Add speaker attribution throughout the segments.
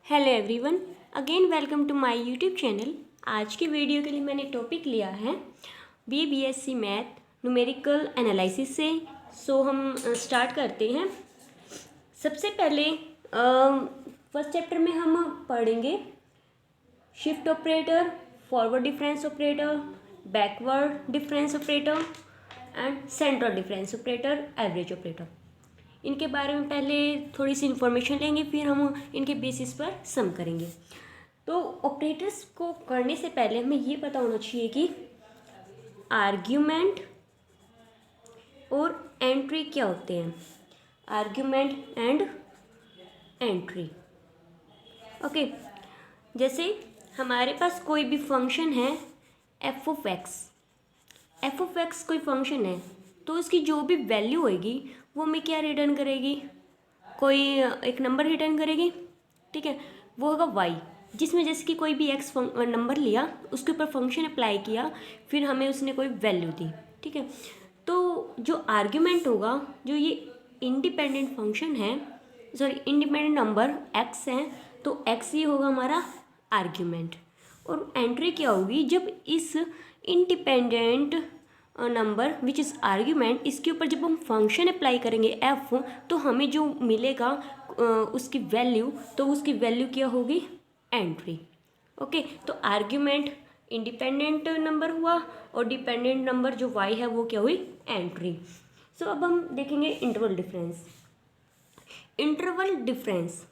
Speaker 1: Hello everyone, again welcome to my YouTube channel. आज की video के लिए मैंने टॉपिक लिया है बीएससी मैथ न्यूमेरिकल एनालिसिस से। हम स्टार्ट करते हैं। सबसे पहले फर्स्ट चैप्टर में हम पढ़ेंगे shift operator, forward difference operator, backward difference operator and central difference operator, average operator. इनके बारे में पहले थोड़ी सी इन्फॉर्मेशन लेंगे, फिर हम इनके बेसिस पर सम करेंगे। तो ऑपरेटर्स को करने से पहले हमें ये पता होना चाहिए कि आर्ग्यूमेंट और एंट्री क्या होते हैं। Argument and entry. ओके, जैसे हमारे पास कोई भी फंक्शन है एफ ऑफ एक्स कोई फंक्शन है, तो उसकी जो भी वैल्यू होगी वो हमें क्या रिटर्न करेगी, कोई एक नंबर रिटर्न करेगी। ठीक है, वो होगा वाई, जिसमें जैसे कि कोई भी एक्स नंबर लिया, उसके ऊपर फंक्शन अप्लाई किया, फिर हमें उसने कोई वैल्यू दी। ठीक है, तो जो आर्ग्यूमेंट होगा, जो ये इंडिपेंडेंट फंक्शन है, सॉरी इंडिपेंडेंट नंबर एक्स है, तो एक्स ये होगा हमारा आर्ग्यूमेंट। और एंट्री क्या होगी, जब इस independent number which is argument, इसके ऊपर जब हम फंक्शन अप्लाई करेंगे एफ, तो हमें जो मिलेगा उसकी वैल्यू, तो उसकी वैल्यू क्या होगी, एंट्री। ओके, तो आर्ग्यूमेंट इंडिपेंडेंट नंबर हुआ और डिपेंडेंट नंबर जो वाई है वो क्या हुई, एंट्री। अब हम देखेंगे interval difference. Interval difference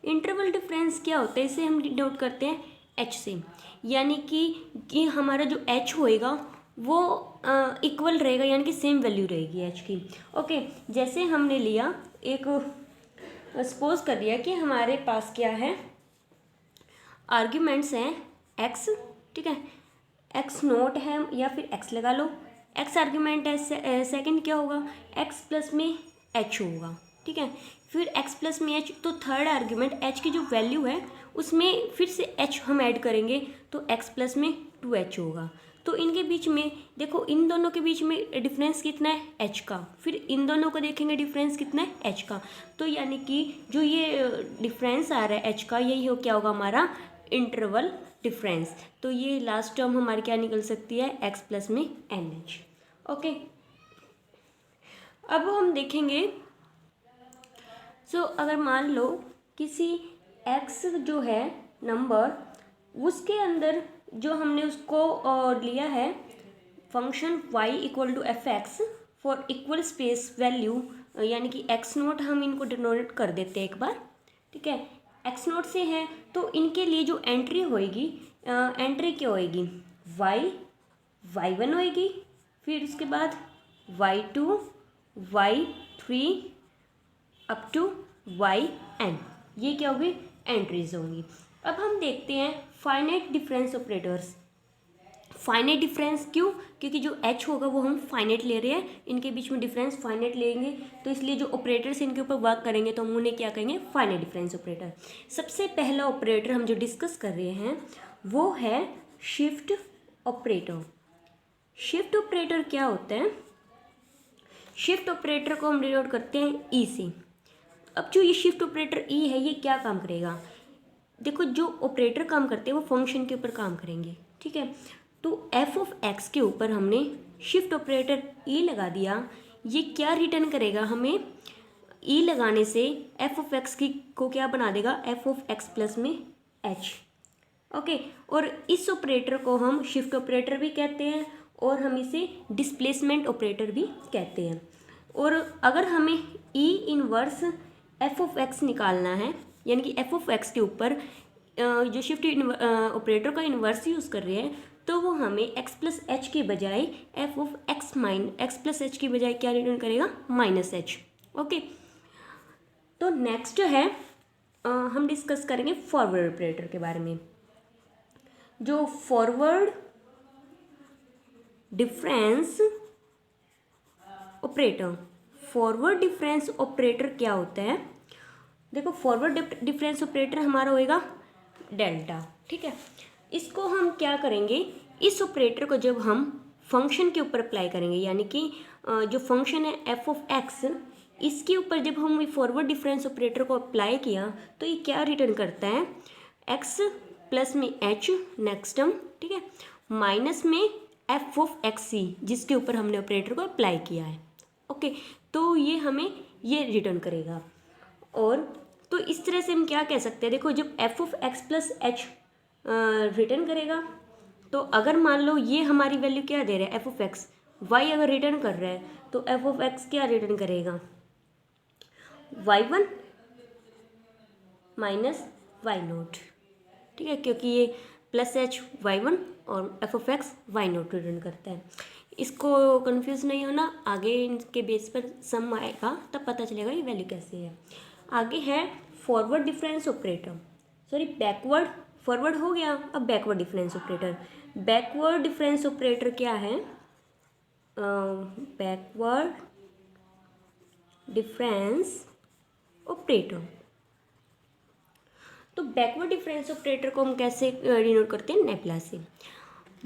Speaker 1: interval difference क्या होता है, इसे हम डिनोट करते हैं एच से। यानी कि हमारा जो एच होएगा वो इक्वल रहेगा, यानी कि सेम वैल्यू रहेगी एच की। ओके, जैसे हमने लिया एक, सपोज कर दिया कि हमारे पास क्या है, आर्ग्यूमेंट्स हैं एक्स। ठीक है, एक्स नोट है या फिर एक्स लगा लो, एक्स आर्ग्यूमेंट है, सेकंड क्या होगा, एक्स प्लस में एच होगा। ठीक है, फिर एक्स प्लस में एच, तो थर्ड आर्ग्यूमेंट एच की जो वैल्यू है उसमें फिर से एच हम ऐड करेंगे, तो एक्स प्लस में 2h होगा। तो इनके बीच में देखो, इन दोनों के बीच में डिफरेंस कितना है, एच का। फिर इन दोनों को देखेंगे डिफरेंस कितना है, एच का। तो यानी कि जो ये डिफरेंस आ रहा है एच का, यही हो क्या होगा हमारा इंटरवल डिफरेंस। तो ये लास्ट टर्म हमारी क्या निकल सकती है, एक्स प्लस में एन एच। ओके, अब हम देखेंगे। अगर मान लो किसी x जो है नंबर, उसके अंदर जो हमने उसको लिया है function y equal to f x for equal space value, यानी कि x नोट हम इनको डिनोट कर देते हैं एक बार। ठीक है, x नोट से है, तो इनके लिए जो एंट्री होएगी, एंट्री क्या होएगी, y1 होएगी, फिर उसके बाद y2, y3 up to yn, ये क्या होगी, एंट्रीज होंगी। अब हम देखते हैं finite difference operators. Finite difference क्यों, क्योंकि जो h होगा वो हम फाइनाइट ले रहे हैं, इनके बीच में डिफरेंस फाइनाइट लेंगे, तो इसलिए जो ऑपरेटर्स इनके ऊपर वर्क करेंगे तो हम उन्हें क्या कहेंगे, फाइनाइट डिफरेंस ऑपरेटर। सबसे पहला ऑपरेटर हम जो डिस्कस कर रहे हैं वो है शिफ्ट ऑपरेटर। शिफ्ट ऑपरेटर क्या होता है, शिफ्ट ऑपरेटर को हम डिनोट करते हैं ई से। अब जो ये शिफ्ट ऑपरेटर ई है, ये क्या काम करेगा, देखो जो ऑपरेटर काम करते हैं वो फंक्शन के ऊपर काम करेंगे। ठीक है, तो एफ ऑफ एक्स के ऊपर हमने शिफ्ट ऑपरेटर ई लगा दिया, ये क्या रिटर्न करेगा हमें, ई लगाने से एफ ऑफ एक्स की को क्या बना देगा, एफ ऑफ एक्स प्लस में एच। ओके, और इस ऑपरेटर को हम शिफ्ट ऑपरेटर भी कहते हैं और हम इसे डिस्प्लेसमेंट ऑपरेटर भी कहते हैं। और अगर हमें ई इनवर्स एफ ऑफ एक्स निकालना है, यानी कि एफ ऑफ एक्स के ऊपर जो शिफ्ट ऑपरेटर का इन्वर्स यूज़ कर रहे हैं, तो वो हमें एक्स प्लस एच के बजाय F of x plus H की बजाय क्या रिटर्न करेगा, माइनस एच। ओके, तो नेक्स्ट है हम डिस्कस करेंगे फॉरवर्ड ऑपरेटर के बारे में। जो forward difference operator, forward difference operator क्या होता है, देखो फॉरवर्ड डिफरेंस ऑपरेटर हमारा होएगा डेल्टा। ठीक है, इसको हम क्या करेंगे, इस ऑपरेटर को जब हम फंक्शन के ऊपर अप्लाई करेंगे, यानी कि जो फंक्शन है एफ ऑफ एक्स, इसके ऊपर जब हम फॉरवर्ड डिफरेंस ऑपरेटर को अप्लाई किया तो ये क्या रिटर्न करता है, एक्स प्लस में एच नेक्स्ट टर्म, ठीक है, माइनस में एफ ऑफ एक्स सी जिसके ऊपर हमने ऑपरेटर को अप्लाई किया है। ओके, तो ये हमें ये रिटर्न करेगा। और तो इस तरह से हम क्या कह सकते हैं, देखो जब F of x plus H return करेगा, तो अगर मान लो ये हमारी वैल्यू क्या दे रहा है, एफ ऑफ एक्स, वाई अगर रिटर्न कर रहा है तो एफ ऑफ एक्स क्या रिटर्न करेगा, y1 माइनस वाई नोट, ठीक है, क्योंकि ये प्लस एच y1 और f of x y nought return करता है। इसको कंफ्यूज नहीं होना, आगे इनके बेस पर सम आएगा तब पता चलेगा ये वैल्यू कैसे है। आगे है forward difference operator, sorry backward, forward हो गया, अब backward difference operator. Backward difference operator क्या है, बैकवर्ड डिफरेंस ऑपरेटर। तो बैकवर्ड डिफरेंस ऑपरेटर को हम कैसे डिनोट करते हैं, नेबुला से।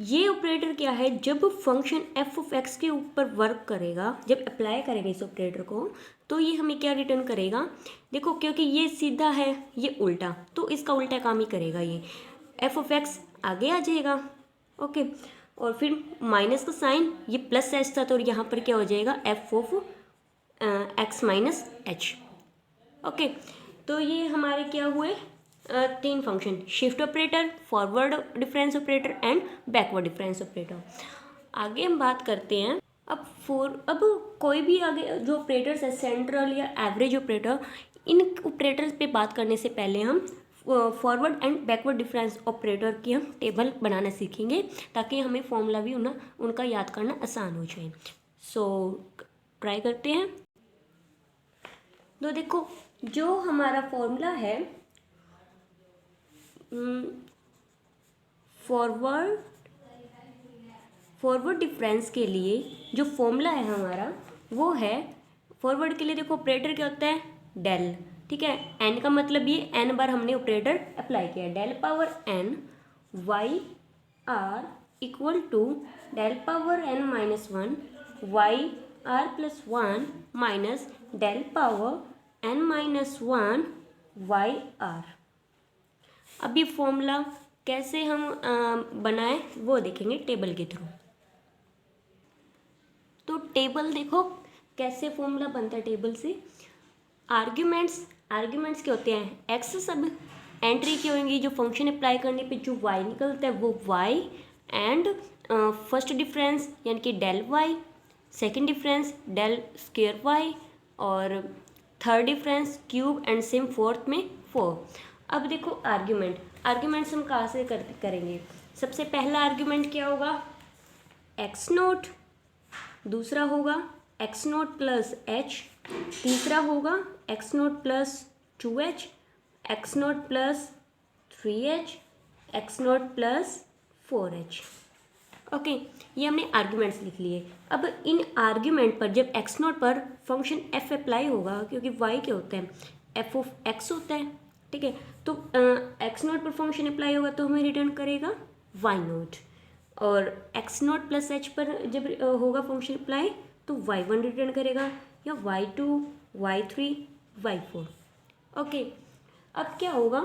Speaker 1: ये ऑपरेटर क्या है, जब फंक्शन एफ ऑफ एक्स के ऊपर वर्क करेगा, जब अप्लाई करेगा इस ऑपरेटर को, तो ये हमें क्या रिटर्न करेगा, देखो क्योंकि ये सीधा है ये उल्टा, तो इसका उल्टा काम ही करेगा, ये एफ ऑफ एक्स आगे आ जाएगा। ओके, और फिर माइनस का साइन, ये प्लस एच था तो यहाँ पर क्या हो जाएगा, F of x minus H. Okay, तो ये हमारे क्या हुए, तीन function, shift operator, forward difference operator and backward difference operator. आगे हम बात करते हैं अब कोई भी आगे जो ऑपरेटर्स है, सेंट्रल या एवरेज ऑपरेटर, इन ऑपरेटर्स पे बात करने से पहले हम forward and backward difference operator की हम टेबल बनाना सीखेंगे, ताकि हमें फॉर्मूला भी उनका याद करना आसान हो जाए। सो ट्राई करते हैं। तो देखो जो हमारा फॉर्मूला है फॉरवर्ड डिफरेंस के लिए, जो फॉर्मूला है हमारा वो है, फॉरवर्ड के लिए देखो ऑपरेटर क्या होता है, डेल, ठीक है, एन का मतलब ये एन बार हमने ऑपरेटर अप्लाई किया, del power n y r equal to del power n minus one y r plus one minus del power n minus one y r. अब ये फॉर्मूला कैसे हम बनाएं वो देखेंगे टेबल के थ्रू। तो टेबल देखो कैसे फॉर्मूला बनता है टेबल से। आर्ग्यूमेंट्स क्या होते हैं, एक्स सब एंट्री की होंगी, जो फंक्शन अप्लाई करने पे जो वाई निकलता है वो वाई, एंड फर्स्ट डिफरेंस यानी कि del y, second difference del square y, और third difference cube, and same fourth में 4। अब देखो आर्ग्यूमेंट्स हम कहाँ से करेंगे। सबसे पहला आर्ग्यूमेंट क्या होगा, एक्स नोट, दूसरा होगा एक्स नोट प्लस एच, तीसरा होगा x note plus 2h, x note plus 3h, x note plus 4h। Okay, ये हमने आर्ग्यूमेंट्स लिख लिए। अब इन आर्ग्यूमेंट पर जब एक्स नोट पर फंक्शन एफ अप्लाई होगा, क्योंकि वाई क्या होता है, एफ ऑफ एक्स होता है, ठीक है, तो एक्स नोट पर फंक्शन अप्लाई होगा तो हमें रिटर्न करेगा वाई नोट, और एक्स नोट प्लस एच पर जब होगा फंक्शन अप्लाई तो y1 रिटर्न करेगा, या y2, y3, y4। ओके, अब क्या होगा,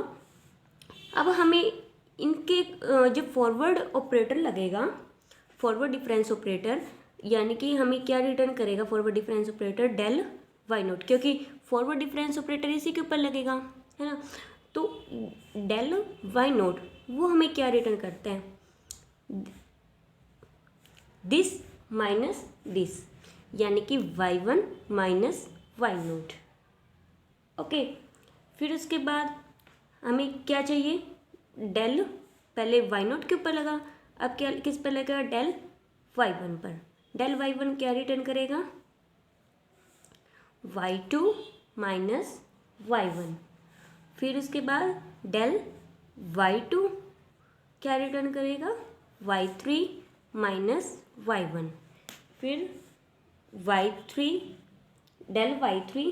Speaker 1: अब हमें इनके जो फॉरवर्ड ऑपरेटर लगेगा, फॉरवर्ड डिफरेंस ऑपरेटर, यानी कि हमें क्या रिटर्न करेगा forward difference operator, del y nought, क्योंकि फॉरवर्ड डिफरेंस ऑपरेटर इसी के ऊपर लगेगा, है ना। तो डेल वाई नोट वो हमें क्या रिटर्न करता है, दिस माइनस दिस, यानी कि y1 minus Y note. Okay, फिर उसके बाद हमें क्या चाहिए, डेल पहले वाई नोट के ऊपर लगा, अब क्या किस पर लगेगा, डेल y1 पर। डेल y1 क्या रिटर्न करेगा, y2 माइनस y1। फिर उसके बाद डेल y2 क्या रिटर्न करेगा, y3 माइनस y1। फिर y3 del y3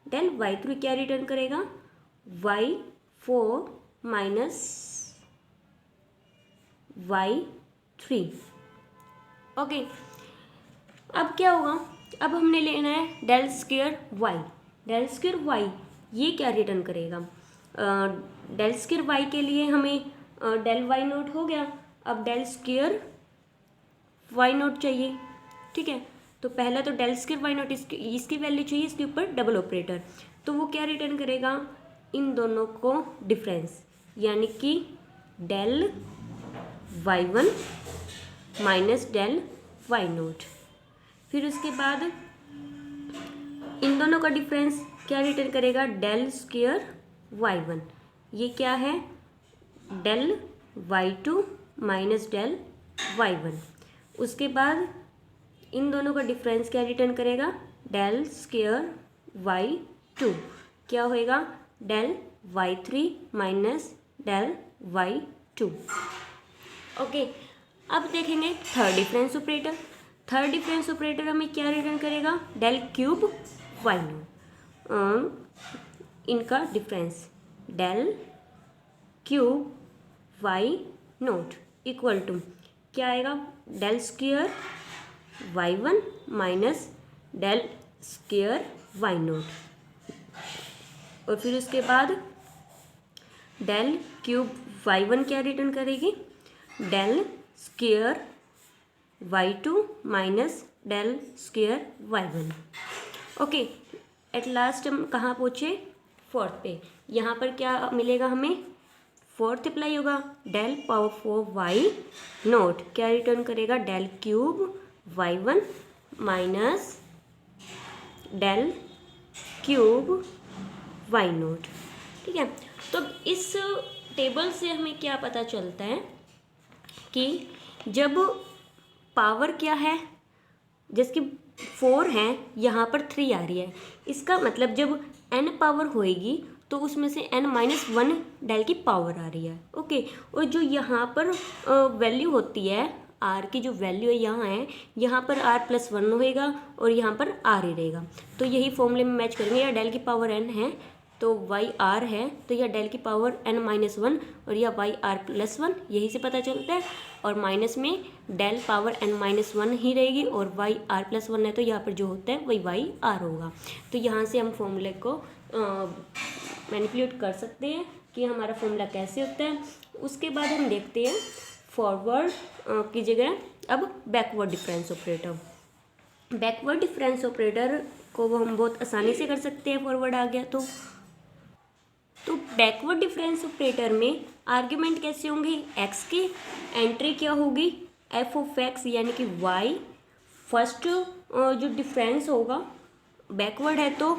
Speaker 1: del y3 क्या रिटर्न करेगा, y4 माइनस y3। ओके, अब क्या होगा, अब हमने लेना है del square y. Del square y ये क्या रिटर्न करेगा, डेल स्क्वायर वाई के लिए हमें डेल वाई नोट हो गया, अब डेल स्क्वायर वाई नोट चाहिए। ठीक है, तो पहला तो डेल स्क्वायर वाई नोट इसकी वैल्यू चाहिए, इसके ऊपर डबल ऑपरेटर, तो वो क्या रिटर्न करेगा, इन दोनों को डिफरेंस, यानी कि del y one minus del y nought. फिर उसके बाद इन दोनों का डिफरेंस क्या रिटर्न करेगा, डेल स्क्वायर वाई वन, ये क्या है, del y two minus del y one. उसके बाद इन दोनों का डिफरेंस क्या रिटर्न करेगा, डेल स्क्वायर वाई टू, क्या होएगा, del y three minus del y two. Okay, अब देखेंगे third difference operator. Third difference operator हमें क्या रिटर्न करेगा, डेल क्यूब वाई नोट, इनका difference del cube y nought equal to क्या आएगा, del square y one minus del square y nought, और फिर उसके बाद डेल क्यूब वाई वन क्या रिटर्न करेगी, del square y two minus del square y one. Okay, at last हम कहाँ पहुँचे, फोर्थ पे। यहाँ पर क्या मिलेगा हमें, फोर्थ अप्लाई होगा, डेल पावर 4 वाई नोट क्या रिटर्न करेगा, del cube y one minus del cube y nought. ठीक है, तो इस टेबल से हमें क्या पता चलता है कि जब पावर क्या है, जिसकी 4 है, यहाँ पर 3 आ रही है, इसका मतलब जब n पावर होएगी तो उसमें से n-1 डेल की पावर आ रही है। ओके, और जो यहाँ पर वैल्यू होती है, r की जो वैल्यू है यहाँ पर r+1 होएगा और यहाँ पर r ही रहेगा, तो यही फॉर्मूले में मैच करेंगे। या डेल की पावर n है तो y r है, तो यह डेल की पावर n-1 और यह y r+1, यही से पता चलता है। और माइनस में डेल पावर n-1 ही रहेगी और y r+1 है, तो यहाँ पर जो होता है वही y r होगा। तो यहाँ से हम फॉर्मूले को मैनिपुलेट कर सकते हैं कि हमारा फॉर्मूला कैसे होता है। उसके बाद हम देखते हैं फॉरवर्ड की जगह अब backward difference operator. Backward difference operator को वो हम बहुत आसानी से कर सकते हैं, फॉरवर्ड आ गया तो बैकवर्ड डिफरेंस ऑपरेटर में आर्ग्यूमेंट कैसे होंगे, x की एंट्री क्या होगी, f ऑफ x यानी कि y। फर्स्ट जो डिफरेंस होगा बैकवर्ड है तो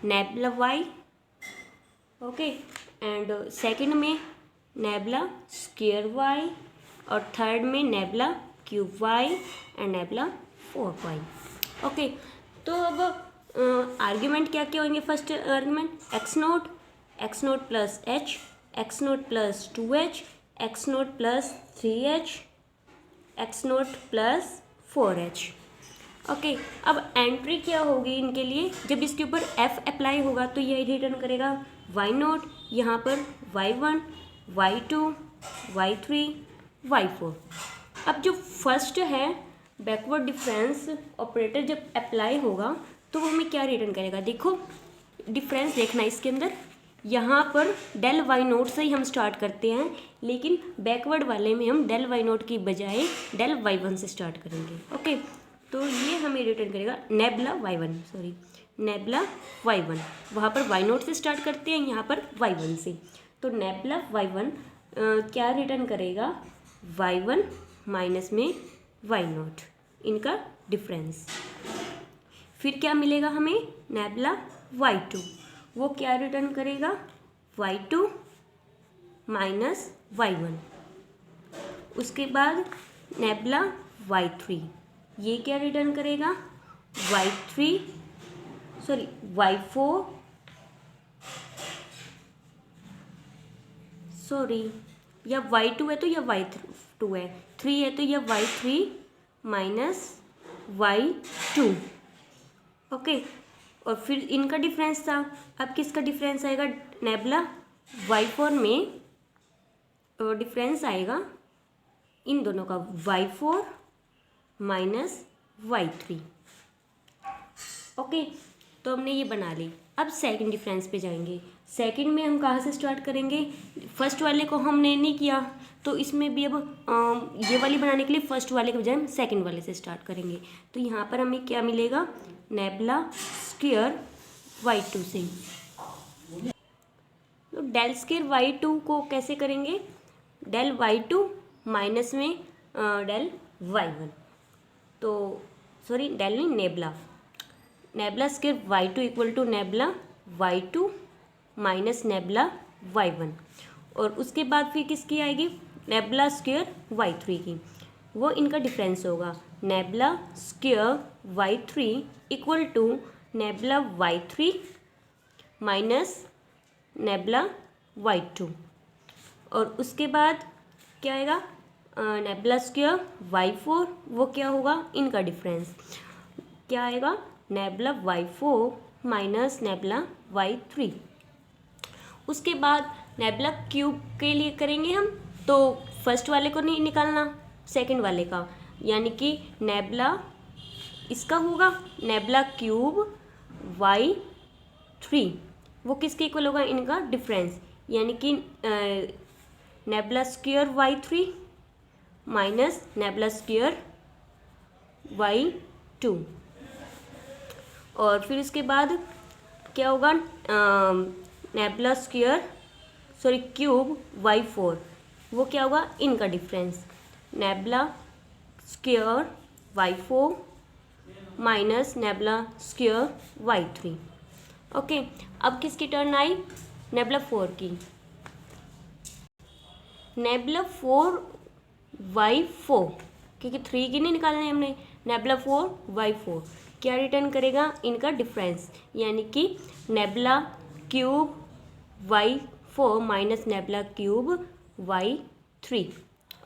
Speaker 1: nebula y, okay, and second में नेबला स्क्वायर y, और थर्ड में nebula cube y and nebula 4y। Okay, तो अब आर्ग्यूमेंट क्या क्या होंगे, first argument x note plus h, x note plus 2h, x note plus 3h, x note plus 4h। Okay, अब entry क्या होगी इनके लिए, जब इसके ऊपर f अप्लाई होगा तो यही रिटर्न करेगा y नोट, यहाँ पर y1, y2, y3, y4। अब जो फर्स्ट है बैकवर्ड डिफरेंस ऑपरेटर जब अप्लाई होगा तो वो हमें क्या रिटर्न करेगा, देखो डिफरेंस देखना इसके अंदर, यहाँ पर डेल वाई नोट से ही हम स्टार्ट करते हैं, लेकिन बैकवर्ड वाले में हम डेल वाई नोट की बजाय डेल वाई वन से स्टार्ट करेंगे। ओके, तो ये हमें रिटर्न करेगा nabla y one, nabla y one, वहाँ पर वाई नोट से स्टार्ट करते हैं, यहाँ पर वाई वन से, तो नेबला वाई वन क्या रिटर्न करेगा, वाई वन माइनस में वाई नोट, इनका डिफरेंस। फिर क्या मिलेगा हमें, नेबला वाई टू, वो क्या रिटर्न करेगा, y2 माइनस y1। उसके बाद नेबला y3, ये क्या रिटर्न करेगा, या y2 है तो यह y2 है, 3 है तो यह y3 माइनस y2। ओके, और फिर इनका डिफरेंस था, अब किसका डिफरेंस आएगा, नेबला y4 में डिफरेंस आएगा इन दोनों का y4 माइनस y3। ओके, तो हमने ये बना ली। अब सेकंड डिफरेंस पे जाएंगे। सेकंड में हम कहाँ से स्टार्ट करेंगे? फर्स्ट वाले को हमने नहीं किया, तो इसमें भी अब ये वाली बनाने के लिए फर्स्ट वाले के बजाय हम सेकंड वाले से स्टार्ट करेंगे। तो यहाँ पर हमें क्या मिलेगा? नेबला स्क्वायर y2 से। तो डेल स्क्वायर y2 को कैसे करेंगे? डेल y2 माइनस में डेल y1, तो सॉरी डेल नहीं, nabla, nabla square y2 equal to nabla y2 minus nabla y1। और उसके बाद फिर किसकी आएगी? नेबला स्क्वायर y3 की। वो इनका डिफरेंस होगा, nabla square y3 equal to nabla y3 minus nabla y2। और उसके बाद क्या आएगा? नेबला स्क्वायर y4, वो क्या होगा? इनका डिफरेंस क्या आएगा? Nebula y4 minus nebula y3। उसके बाद नेबला क्यूब के लिए करेंगे हम, तो फर्स्ट वाले को नहीं निकालना, सेकंड वाले का, यानी कि नेबला इसका होगा नेबला क्यूब y3, वो किसके इक्वल होगा? इनका डिफरेंस, यानी कि nebula square y3 minus nebula square y2। और फिर उसके बाद क्या होगा? Nabla square sorry cube y4, वो क्या होगा? इनका difference, nebula square y4 minus nebula square y3। Okay, अब किसकी टर्न आई? नेबला 4 की। नेबला 4 y4, क्योंकि 3 की नहीं निकालनी हमने, नेबला 4 y4 क्या रिटर्न करेगा? इनका डिफरेंस, यानी कि nebula cube y4 minus nebula cube y3।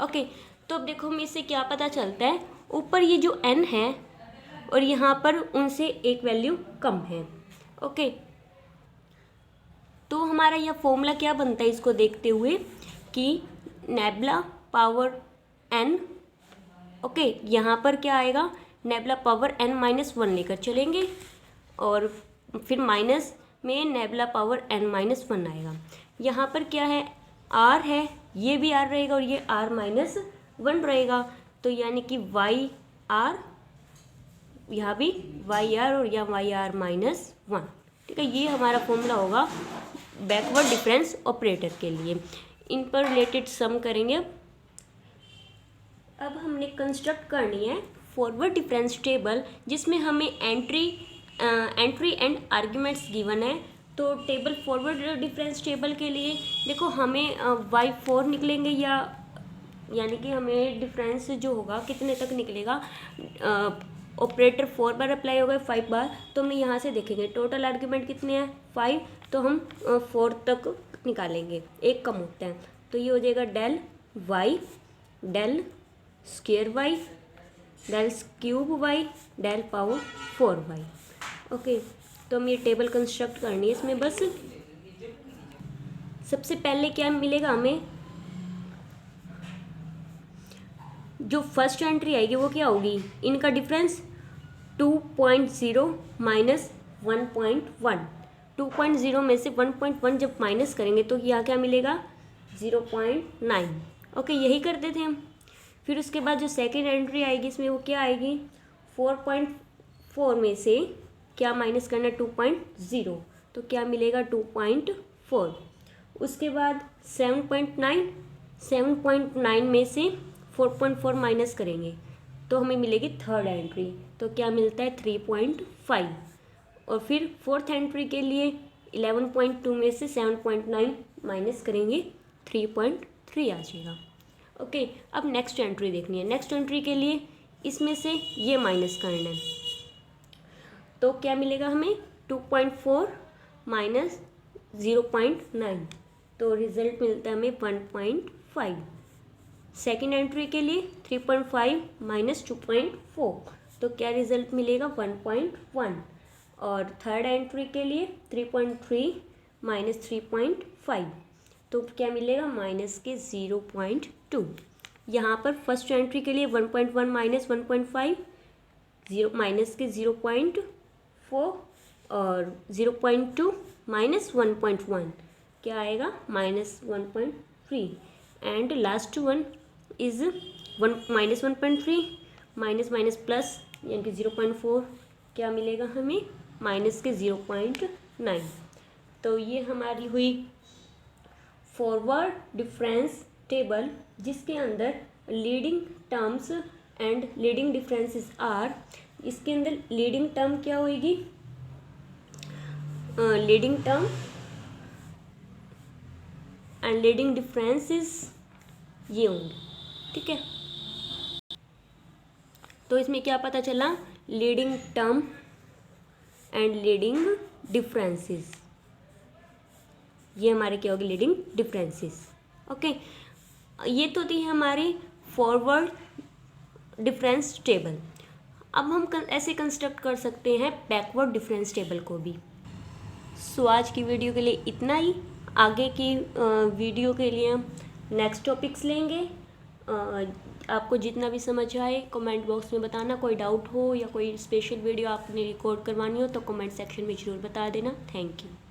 Speaker 1: Okay, तो अब देखो हमें इससे क्या पता चलता है? ऊपर ये जो n है और यहाँ पर उनसे एक वैल्यू कम है। ओके, तो हमारा यह फॉर्मूला क्या बनता है इसको देखते हुए कि नेबला पावर n, ओके, यहाँ पर क्या आएगा? नेबला पावर n माइनस 1 लेकर चलेंगे और फिर माइनस में नेबला पावर n माइनस 1 आएगा। यहाँ पर क्या है? r है, ये भी r रहेगा और ये r माइनस 1 रहेगा, तो यानी कि y r, यहाँ भी y r और यहाँ y r माइनस 1। ठीक है, ये हमारा फॉर्मूला होगा बैकवर्ड डिफरेंस ऑपरेटर के लिए। इन पर रिलेटेड सम करेंगे। अब हमने कंस्ट्रक्ट करनी है फॉरवर्ड डिफरेंस टेबल, जिसमें हमें एंट्री एंड आर्ग्यूमेंट्स गिवन है। तो टेबल फॉरवर्ड डिफरेंस टेबल के लिए देखो हमें y4 निकलेंगे, यानी कि हमें डिफरेंस जो होगा कितने तक निकलेगा? ऑपरेटर 4 बार अप्लाई होगा, 5 बार, तो हमने यहाँ से देखेंगे टोटल आर्ग्यूमेंट कितने हैं? 5, तो हम 4 तक निकालेंगे, एक कम होता है, तो ये हो जाएगा del y, del square y, del cube y, del power 4y। Okay, तो हम ये टेबल कंस्ट्रक्ट करनी है। इसमें बस सबसे पहले क्या मिलेगा हमें? जो फर्स्ट एंट्री आएगी वो क्या होगी? इनका डिफरेंस 2.0 माइनस 1.1। 2.0 में से 1.1 जब माइनस करेंगे तो यहाँ क्या मिलेगा? 0.9। ओके, यही करते थे हम। फिर उसके बाद जो सेकेंड एंट्री आएगी इसमें वो क्या आएगी? 4.4 में से क्या माइनस करना? 2.0, तो क्या मिलेगा? 2.4। उसके बाद 7.9 में से 4.4 माइनस करेंगे तो हमें मिलेगी थर्ड एंट्री, तो क्या मिलता है? 3.5। और फिर फोर्थ एंट्री के लिए 11.2 में से 7.9 माइनस करेंगे, 3.3 आ जाएगा। ओके, अब नेक्स्ट एंट्री देखनी है। नेक्स्ट एंट्री के लिए इसमें से ये माइनस करना है, तो क्या मिलेगा हमें? 2.4 माइनस 0.9, तो रिजल्ट मिलता है हमें 1.5। सेकेंड एंट्री के लिए 3.5 माइनस 2.4, तो क्या रिजल्ट मिलेगा? 1.1। और थर्ड एंट्री के लिए 3.3 माइनस 3.5, तो क्या मिलेगा? माइनस के 0.2। यहाँ पर फर्स्ट एंट्री के लिए 1.1 माइनस 1.5, जीरो माइनस के 0.4 और 0.2 माइनस 1.1 क्या आएगा -1.3 and last one is minus 1.3 minus minus plus यानी कि 0.4 क्या मिलेगा हमें माइनस के 0.9। तो ये हमारी हुई फॉरवर्ड डिफरेंस टेबल जिसके अंदर leading terms and leading differences are. इसके अंदर लीडिंग टर्म क्या होगी, leading term and leading differences ये होंगे, ठीक है। तो इसमें क्या पता चला, leading term and leading differences, ये हमारे क्या होगी लीडिंग डिफरेंसेस। ओके, ये तो थी हमारी फॉरवर्ड डिफरेंस टेबल। अब हम ऐसे कंस्ट्रक्ट कर सकते हैं बैकवर्ड डिफरेंस टेबल को भी। सो आज की वीडियो के लिए इतना ही। आगे की वीडियो के लिए हम नेक्स्ट टॉपिक्स लेंगे। आपको जितना भी समझ आए कमेंट बॉक्स में बताना। कोई डाउट हो या कोई स्पेशल वीडियो आपने रिकॉर्ड करवानी हो तो कमेंट सेक्शन में ज़रूर बता देना। Thank you.